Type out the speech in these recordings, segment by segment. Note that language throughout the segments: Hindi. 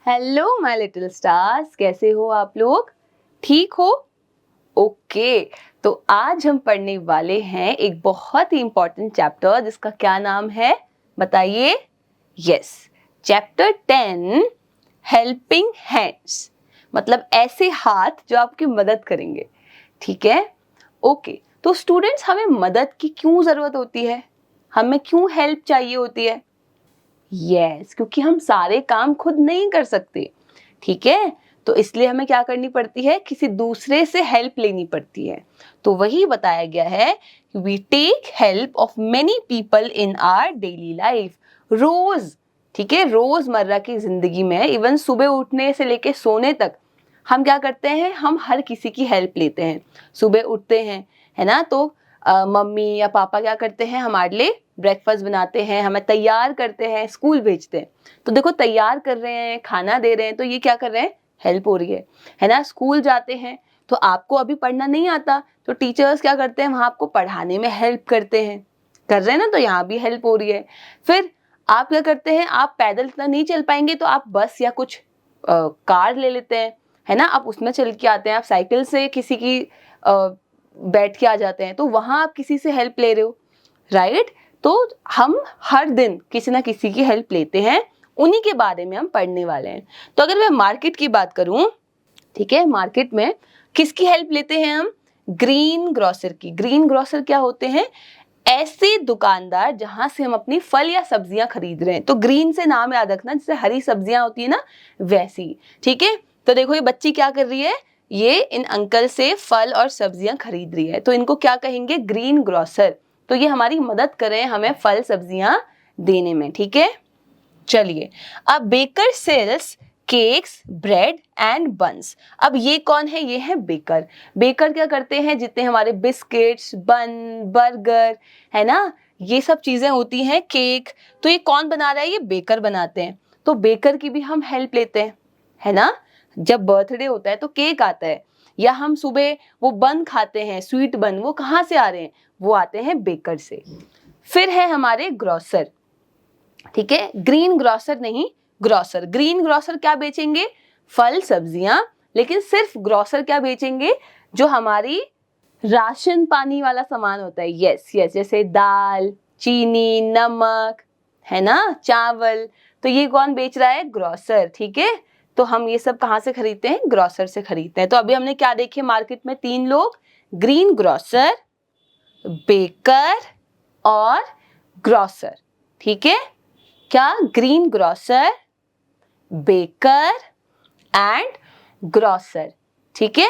हेलो माय लिटिल स्टार्स, कैसे हो आप लोग? ठीक हो? ओके, तो आज हम पढ़ने वाले हैं एक बहुत ही इंपॉर्टेंट चैप्टर जिसका क्या नाम है बताइए? यस, चैप्टर 10 हेल्पिंग हैंड्स, मतलब ऐसे हाथ जो आपकी मदद करेंगे। ठीक है? ओके, तो स्टूडेंट्स, हमें मदद की क्यों जरूरत होती है? हमें क्यों हेल्प चाहिए होती है? यस, क्योंकि हम सारे काम खुद नहीं कर सकते। ठीक है, तो इसलिए हमें क्या करनी पड़ती है? किसी दूसरे से हेल्प लेनी पड़ती है। तो वही बताया गया है, we take help of many people in our daily life. रोज, ठीक है, रोजमर्रा की जिंदगी में, इवन सुबह उठने से लेके सोने तक हम क्या करते हैं? हम हर किसी की हेल्प लेते हैं। सुबह उठते हैं, है ना, तो मम्मी या पापा क्या करते हैं? हमारे लिए ब्रेकफास्ट बनाते हैं, हमें तैयार करते हैं, स्कूल भेजते हैं। तो देखो, तैयार कर रहे हैं, खाना दे रहे हैं, तो ये क्या कर रहे हैं? हेल्प हो रही है ना। स्कूल जाते हैं तो आपको अभी पढ़ना नहीं आता, तो टीचर्स क्या करते हैं? वहां आपको पढ़ाने में हेल्प करते हैं, कर रहे हैं ना, तो यहाँ भी हेल्प हो रही है। फिर आप क्या करते हैं? आप पैदल इतना नहीं चल पाएंगे तो आप बस या कुछ कार ले लेते हैं, है ना, आप उसमें चल के आते हैं। आप साइकिल से किसी की बैठ के आ जाते हैं, तो वहां आप किसी से हेल्प ले रहे हो, राइट? तो हम हर दिन किसी ना किसी की हेल्प लेते हैं, उन्हीं के बारे में हम पढ़ने वाले हैं। तो अगर मैं मार्केट की बात करूं, ठीक है, मार्केट में किसकी हेल्प लेते हैं हम? ग्रीन ग्रोसर की। ग्रीन ग्रोसर क्या होते हैं? ऐसे दुकानदार जहां से हम अपनी फल या सब्जियां खरीद रहे हैं। तो ग्रीन से नाम याद रखना, जैसे हरी सब्जियां होती है ना, वैसी। ठीक है, तो देखो ये बच्ची क्या कर रही है? ये इन अंकल से फल और सब्जियां खरीद रही है, तो इनको क्या कहेंगे? Green grocer. तो ये हमारी मदद करें हमें फल सब्जियां देने में। ठीक है, चलिए, अब baker sells cakes, bread and buns. अब ये कौन है? ये है बेकर। बेकर क्या करते हैं? जितने हमारे बिस्किट्स, बन, बर्गर, है ना, ये सब चीजें होती हैं, केक, तो ये कौन बना रहा है? ये बेकर बनाते हैं। तो बेकर की भी हम हेल्प लेते हैं, है ना। जब बर्थडे होता है तो केक आता है, या हम सुबह वो बन खाते हैं, स्वीट बन, वो कहाँ से आ रहे हैं? वो आते हैं बेकर से। फिर है हमारे ग्रोसर। ठीक है, ग्रीन ग्रोसर नहीं, ग्रोसर। ग्रीन ग्रोसर क्या बेचेंगे? फल सब्जियां। लेकिन सिर्फ ग्रोसर क्या बेचेंगे? जो हमारी राशन पानी वाला सामान होता है। यस यस, जैसे दाल, चीनी, नमक, है ना, चावल। तो ये कौन बेच रहा है? ग्रोसर। ठीक है, तो हम ये सब कहाँ से खरीदते हैं? ग्रोसर से खरीदते हैं। तो अभी हमने क्या देखे मार्केट में? 3 लोग, ग्रीन ग्रोसर, बेकर और ग्रोसर। ठीक है, क्या? Green grocer, baker and grocer. ठीक है,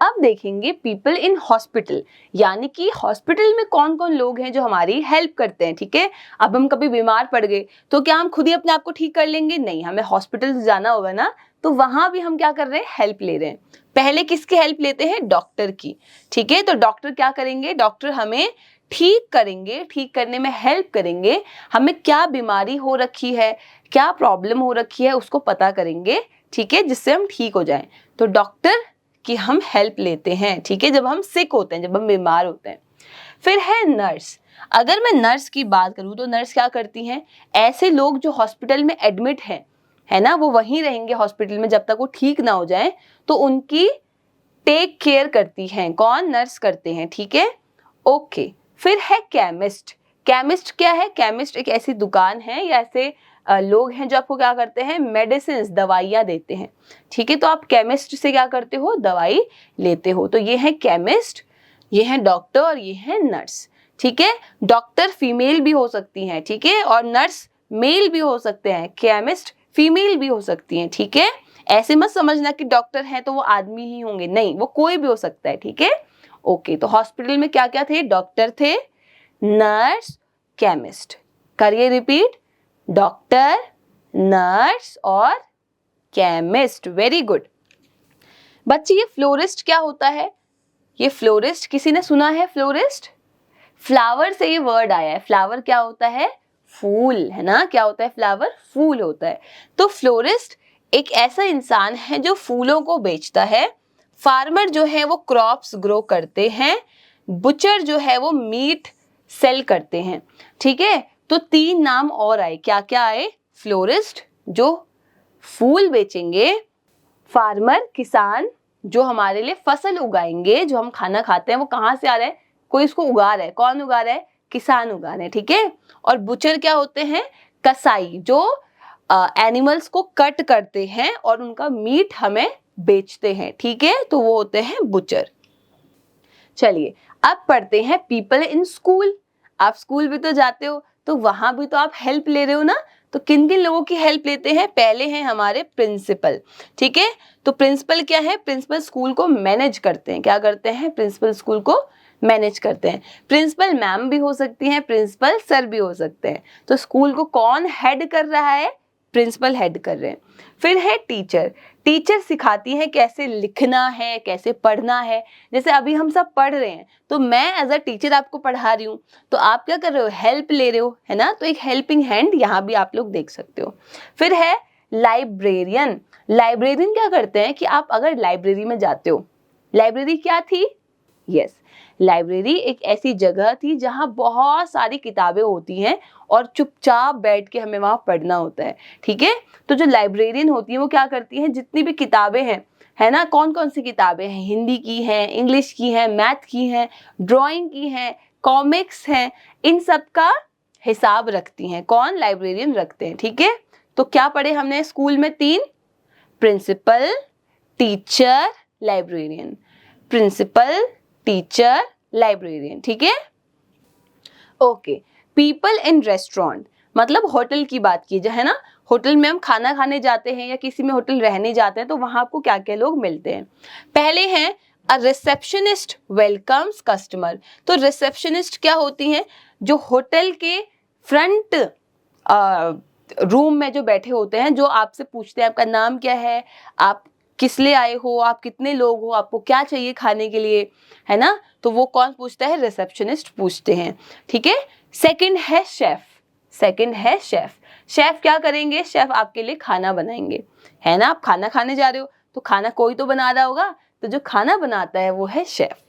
अब देखेंगे पीपल इन हॉस्पिटल, यानी कि हॉस्पिटल में कौन कौन लोग हैं जो हमारी हेल्प करते हैं। ठीक है, अब हम कभी बीमार पड़ गए तो क्या हम खुद ही अपने आप को ठीक कर लेंगे? नहीं, हमें हॉस्पिटल जाना होगा ना, तो वहां भी हम क्या कर रहे हैं? हेल्प ले रहे हैं। पहले किसकी हेल्प लेते हैं? डॉक्टर की। ठीक है, तो डॉक्टर क्या करेंगे? डॉक्टर हमें ठीक करेंगे, ठीक करने में हेल्प करेंगे। हमें क्या बीमारी हो रखी है, क्या प्रॉब्लम हो रखी है, उसको पता करेंगे, ठीक है, जिससे हम ठीक हो जाएं। तो डॉक्टर की हम हेल्प लेते हैं, ठीक है, जब हम सिक होते हैं, जब हम बीमार होते हैं। फिर है नर्स। अगर मैं नर्स की बात करूं तो नर्स क्या करती हैं? ऐसे लोग जो हॉस्पिटल में एडमिट हैं, है ना, वो वहीं रहेंगे हॉस्पिटल में जब तक वो ठीक ना हो जाए, तो उनकी टेक केयर करती हैं। कौन? नर्स करते हैं। ठीक है, ओके। फिर है केमिस्ट। केमिस्ट क्या है? केमिस्ट एक ऐसी दुकान है या ऐसे लोग हैं जो आपको क्या करते हैं? मेडिसिन, दवाइयाँ देते हैं। ठीक है, तो आप केमिस्ट से क्या करते हो? दवाई लेते हो। तो ये है केमिस्ट, ये है डॉक्टर और ये है नर्स। ठीक है, डॉक्टर फीमेल भी हो सकती हैं, ठीक है, और नर्स मेल भी हो सकते हैं, केमिस्ट फीमेल भी हो सकती हैं। ठीक है, ऐसे मत समझना कि डॉक्टर हैं तो वो आदमी ही होंगे, नहीं, वो कोई भी हो सकता है। ठीक है, ओके। तो हॉस्पिटल में क्या क्या थे? डॉक्टर थे, नर्स, केमिस्ट। करिए रिपीट, डॉक्टर, नर्स और केमिस्ट। वेरी गुड बच्चे। ये फ्लोरिस्ट क्या होता है? ये फ्लोरिस्ट, किसी ने सुना है फ्लोरिस्ट? फ्लावर से ये वर्ड आया है। फ्लावर क्या होता है? फूल, है ना। क्या होता है? फ्लावर फूल होता है। तो फ्लोरिस्ट एक ऐसा इंसान है जो फूलों को बेचता है। फार्मर जो है वो क्रॉप्स ग्रो करते हैं। बुचर जो है वो मीट सेल करते हैं। ठीक है, तो 3 नाम और आए। क्या क्या आए? फ्लोरिस्ट जो फूल बेचेंगे, फार्मर किसान जो हमारे लिए फसल उगाएंगे, जो हम खाना खाते हैं वो कहाँ से आ रहा है, कोई इसको उगा रहा है, कौन उगा रहा है, किसान उगा रहे हैं, ठीक है। और बुचर क्या होते हैं, कसाई, जो एनिमल्स को कट करते हैं और उनका मीट हमें बेचते हैं, ठीक है, तो वो होते हैं बुचर। चलिए अब पढ़ते हैं पीपल इन स्कूल। आप स्कूल भी तो जाते हो, तो वहां भी तो आप हेल्प ले रहे हो ना, तो किन किन लोगों की हेल्प लेते हैं, पहले हैं हमारे प्रिंसिपल, ठीक है। तो प्रिंसिपल क्या है, प्रिंसिपल स्कूल को मैनेज करते हैं, क्या करते हैं, प्रिंसिपल स्कूल को मैनेज करते हैं। प्रिंसिपल मैम भी हो सकती हैं, प्रिंसिपल सर भी हो सकते हैं। तो स्कूल को कौन हेड कर रहा है, प्रिंसिपल हेड कर रहे हैं। फिर है टीचर, टीचर सिखाती है कैसे लिखना है, कैसे पढ़ना है। जैसे अभी हम सब पढ़ रहे हैं, तो मैं एज अ टीचर आपको पढ़ा रही हूँ, तो आप क्या कर रहे हो, हेल्प ले रहे हो, है ना, तो एक हेल्पिंग हैंड यहाँ भी आप लोग देख सकते हो। फिर है लाइब्रेरियन। लाइब्रेरियन क्या करते हैं कि आप अगर लाइब्रेरी में जाते हो, लाइब्रेरी क्या थी, यस, लाइब्रेरी एक ऐसी जगह थी जहाँ बहुत सारी किताबें होती हैं और चुपचाप बैठ के हमें वहाँ पढ़ना होता है, ठीक है। तो जो लाइब्रेरियन होती है वो क्या करती हैं, जितनी भी किताबें हैं, है ना, कौन कौन सी किताबें हैं, हिंदी की हैं, इंग्लिश की हैं, मैथ की हैं, ड्राइंग की हैं, कॉमिक्स हैं, इन सब का हिसाब रखती हैं, कौन, लाइब्रेरियन रखते हैं, ठीक है। तो क्या पढ़े हमने स्कूल में, 3, principal, teacher, librarian, principal, teacher, librarian, ठीक है। ओके, पीपल इन रेस्टोरेंट, मतलब होटल की बात की जाए, है ना, होटल में हम खाना खाने जाते हैं या किसी में होटल रहने जाते हैं, तो वहां आपको क्या क्या लोग मिलते हैं। पहले हैं अ रिसेप्शनिस्ट वेलकम्स कस्टमर। तो रिसेप्शनिस्ट क्या होती हैं, जो होटल के फ्रंट रूम में जो बैठे होते हैं, जो आपसे पूछते हैं आपका नाम क्या है, आप किस लिए आए हो, आप कितने लोग हो, आपको क्या चाहिए खाने के लिए, है ना, तो वो कौन पूछता है, रिसेप्शनिस्ट पूछते हैं, ठीक है। सेकंड है शेफ, सेकंड है शेफ। शेफ क्या करेंगे, शेफ आपके लिए खाना बनाएंगे, है ना, आप खाना खाने जा रहे हो तो खाना कोई तो बना रहा होगा, तो जो खाना बनाता है वो है शेफ।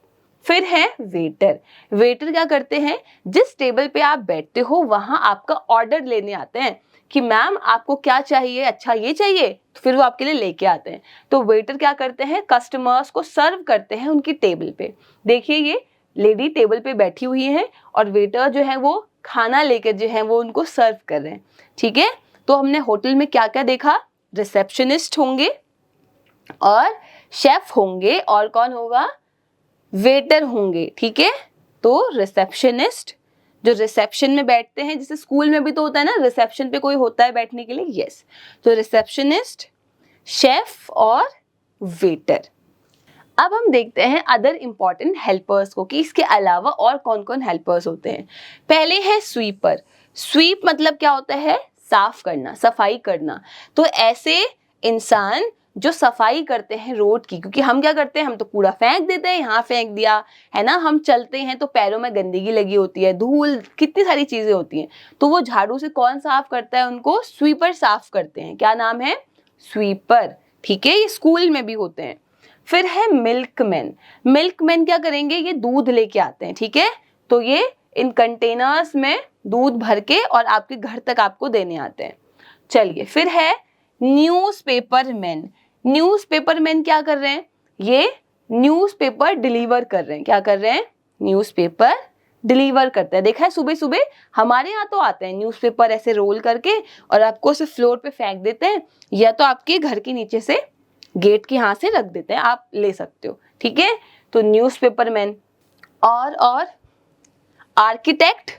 फिर है वेटर, वेटर क्या करते हैं, जिस टेबल पे आप बैठते हो वहां आपका ऑर्डर लेने आते हैं कि मैम आपको क्या चाहिए, अच्छा ये चाहिए, तो फिर वो आपके लिए लेके आते हैं। तो वेटर क्या करते हैं, कस्टमर्स को सर्व करते हैं उनकी टेबल पे। देखिए ये लेडी टेबल पे बैठी हुई है और वेटर जो है वो खाना लेकर जो है वो उनको सर्व कर रहे हैं, ठीक है। तो हमने होटल में क्या क्या देखा, रिसेप्शनिस्ट होंगे और शेफ होंगे और कौन होगा, वेटर होंगे, ठीक है। तो रिसेप्शनिस्ट जो रिसेप्शन में बैठते हैं, जैसे स्कूल में भी तो होता है ना, रिसेप्शन पे कोई होता है बैठने के लिए, यस, तो रिसेप्शनिस्ट, शेफ और वेटर। अब हम देखते हैं अदर इंपॉर्टेंट हेल्पर्स को, कि इसके अलावा और कौन कौन हेल्पर्स होते हैं। पहले है स्वीपर। स्वीप मतलब क्या होता है, साफ करना, सफाई करना। तो ऐसे इंसान जो सफाई करते हैं रोड की, क्योंकि हम क्या करते हैं, हम तो कूड़ा फेंक देते हैं, यहाँ फेंक दिया, है ना, हम चलते हैं तो पैरों में गंदगी लगी होती है, धूल, कितनी सारी चीजें होती हैं, तो वो झाड़ू से कौन साफ करता है, उनको स्वीपर साफ करते हैं, क्या नाम है, स्वीपर, ठीक है। ये स्कूल में भी होते हैं। फिर है मिल्कमैन। मिल्कमैन क्या करेंगे, ये दूध लेके आते हैं, ठीक है, तो ये इन कंटेनर्स में दूध भर के और आपके घर तक आपको देने आते हैं। चलिए फिर है न्यूज़पेपर मैन। न्यूज़पेपर मैन क्या कर रहे हैं, ये न्यूज़पेपर डिलीवर कर रहे हैं, क्या कर रहे हैं, न्यूज़पेपर डिलीवर करते हैं। देखा है सुबह सुबह हमारे यहाँ तो आते हैं न्यूज़पेपर ऐसे रोल करके और आपको सिर्फ फ्लोर पे फेंक देते हैं, या तो आपके घर के नीचे से गेट के यहाँ से रख देते हैं, आप ले सकते हो, ठीक है। तो न्यूज़पेपर मैन। और आर्किटेक्ट।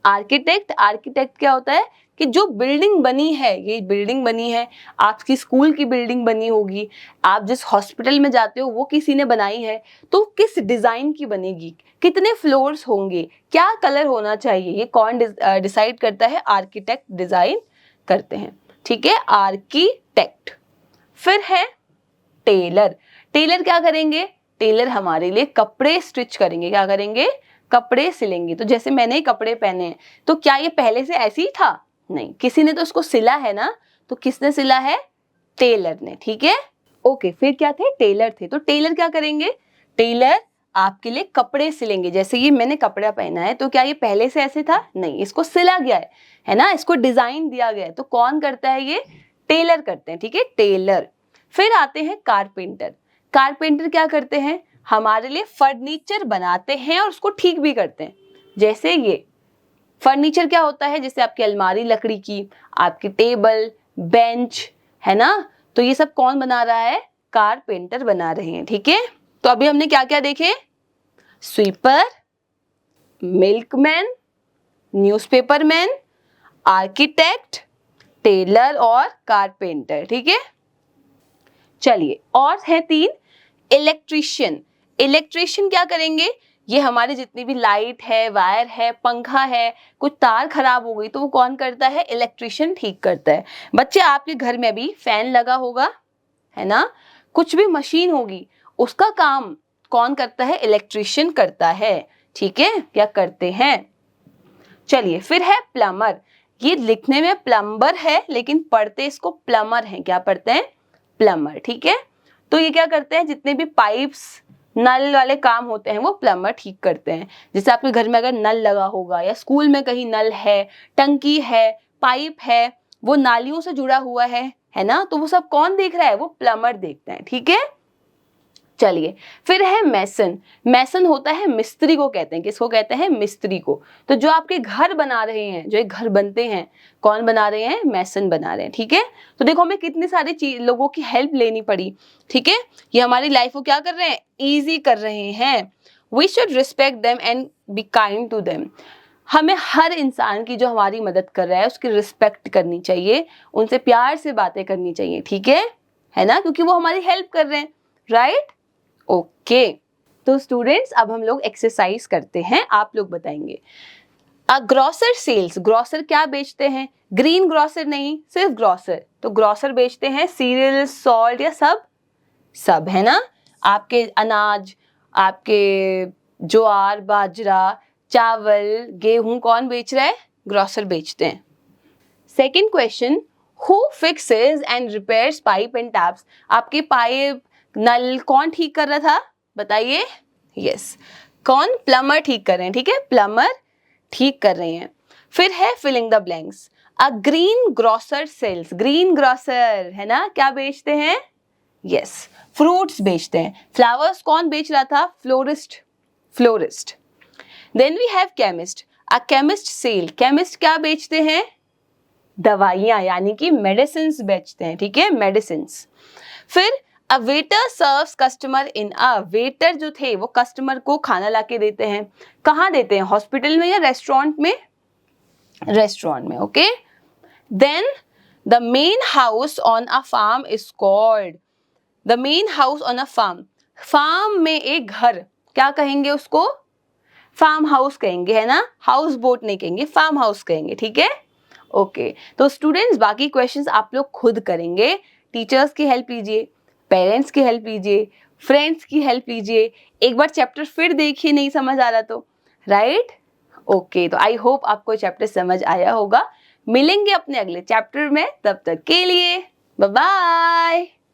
आर्किटेक्ट, आर्किटेक्ट क्या होता है कि जो बिल्डिंग बनी है, ये बिल्डिंग बनी है, आपकी स्कूल की बिल्डिंग बनी होगी, आप जिस हॉस्पिटल में जाते हो वो किसी ने बनाई है, तो किस डिजाइन की बनेगी, कितने फ्लोर्स होंगे, क्या कलर होना चाहिए, ये कौन डिसाइड करता है, आर्किटेक्ट डिजाइन करते हैं, ठीक है, आर्किटेक्ट। फिर है टेलर। टेलर क्या करेंगे, टेलर हमारे लिए कपड़े स्टिच करेंगे, क्या करेंगे, कपड़े सिलेंगे। तो जैसे मैंने ही कपड़े पहने हैं, तो क्या ये पहले से ऐसे ही था, नहीं, किसी ने तो उसको सिला है ना, तो किसने सिला है, टेलर ने, ठीक है। ओके, फिर क्या थे, टेलर थे। तो टेलर क्या करेंगे, टेलर आपके लिए कपड़े सिलेंगे। जैसे ये मैंने कपड़ा पहना है, तो क्या ये पहले से ऐसे था, नहीं, इसको सिला गया है ना, इसको डिजाइन दिया गया है, तो कौन करता है, ये टेलर करते हैं, ठीक है, टेलर। फिर आते हैं कारपेंटर। कारपेंटर क्या करते हैं, हमारे लिए फर्नीचर बनाते हैं और उसको ठीक भी करते हैं। जैसे ये फर्नीचर क्या होता है, जैसे आपकी अलमारी लकड़ी की, आपकी टेबल, बेंच, है ना, तो ये सब कौन बना रहा है, कारपेंटर बना रहे हैं, ठीक है। तो अभी हमने क्या क्या देखे, स्वीपर, मिल्कमैन, न्यूज़पेपरमैन, आर्किटेक्ट, टेलर और कारपेंटर, ठीक है। चलिए और है 3, इलेक्ट्रीशियन। इलेक्ट्रीशियन क्या करेंगे, ये हमारी जितनी भी लाइट है, वायर है, पंखा है, कुछ तार खराब हो गई तो वो कौन करता है, इलेक्ट्रीशियन ठीक करता है। बच्चे आपके घर में भी फैन लगा होगा, है ना, कुछ भी मशीन होगी, उसका काम कौन करता है, इलेक्ट्रीशियन करता है, ठीक है, क्या करते हैं। चलिए फिर है प्लम्बर। ये लिखने में प्लम्बर है लेकिन पढ़ते इसको प्लम्बर हैं, क्या पढ़ते हैं, प्लम्बर, ठीक है। तो ये क्या करते हैं, जितने भी पाइप्स नल वाले काम होते हैं वो प्लम्बर ठीक करते हैं। जैसे आपके घर में अगर नल लगा होगा या स्कूल में कहीं नल है, टंकी है, पाइप है, वो नालियों से जुड़ा हुआ है ना, तो वो सब कौन देख रहा है, वो प्लम्बर देखते हैं, ठीक है। चलिए फिर है मैसन। मैसन होता है मिस्त्री को कहते हैं, किसको कहते हैं, मिस्त्री को। तो जो आपके घर बना रहे हैं, जो एक घर बनते हैं, कौन बना रहे हैं, मैसन बना रहे हैं, ठीक है। तो देखो हमें कितनी सारी लोगों की हेल्प लेनी पड़ी, ठीक है। ये हमारी लाइफ को क्या कर रहे हैं, ईजी कर रहे हैं। We should respect them and be kind to them. हमें हर इंसान की जो हमारी मदद कर रहा है उसकी रिस्पेक्ट करनी चाहिए, उनसे प्यार से बातें करनी चाहिए, ठीक है ना, क्योंकि वो हमारी हेल्प कर रहे हैं, राइट। ओके तो स्टूडेंट्स अब हम लोग एक्सरसाइज करते हैं, आप लोग बताएंगे। अ ग्रोसर सेल्स, ग्रोसर क्या बेचते हैं, ग्रीन ग्रोसर नहीं, सिर्फ ग्रोसर। तो ग्रोसर बेचते हैं सीरियल, सॉल्ट या सब है ना, आपके अनाज, आपके ज्वार, बाजरा, चावल, गेहूं, कौन बेच रहा है, ग्रोसर बेचते हैं। Second question, who fixes and repairs pipe and taps. आपके पाइप, नल कौन ठीक कर रहा था, बताइए, यस, कौन, प्लम्बर ठीक कर रहे हैं, ठीक है, प्लम्बर ठीक कर रहे हैं। फिर है filling the blanks. A green grocer sells, green grocer है ना, क्या बेचते हैं, यस, फ्रूट्स बेचते हैं। फ्लावर्स कौन बेच रहा था, florist. Then we have chemist. A chemist sell, chemist क्या बेचते हैं, दवाइयां, यानी कि मेडिसिन बेचते हैं, ठीक है, मेडिसिन। फिर a waiter serves customer in a, waiter जो थे वो कस्टमर को खाना लाके देते हैं, कहाँ देते हैं, हॉस्पिटल में या रेस्टोरेंट में, रेस्टोरेंट में, okay. Then the main house on a farm is called, the main house on a farm, farm में एक घर, क्या कहेंगे उसको, फार्म हाउस कहेंगे, है ना, हाउस बोट नहीं कहेंगे, फार्म हाउस कहेंगे, ठीक है। ओके तो स्टूडेंट्स बाकी क्वेश्चंस आप लोग खुद करेंगे, टीचर्स की हेल्प लीजिए, पेरेंट्स की हेल्प लीजिए, फ्रेंड्स की हेल्प लीजिए, एक बार चैप्टर फिर देखिए नहीं समझ आ रहा तो, राइट। ओके तो आई होप आपको चैप्टर समझ आया होगा। मिलेंगे अपने अगले चैप्टर में, तब तक के लिए बाय बाय।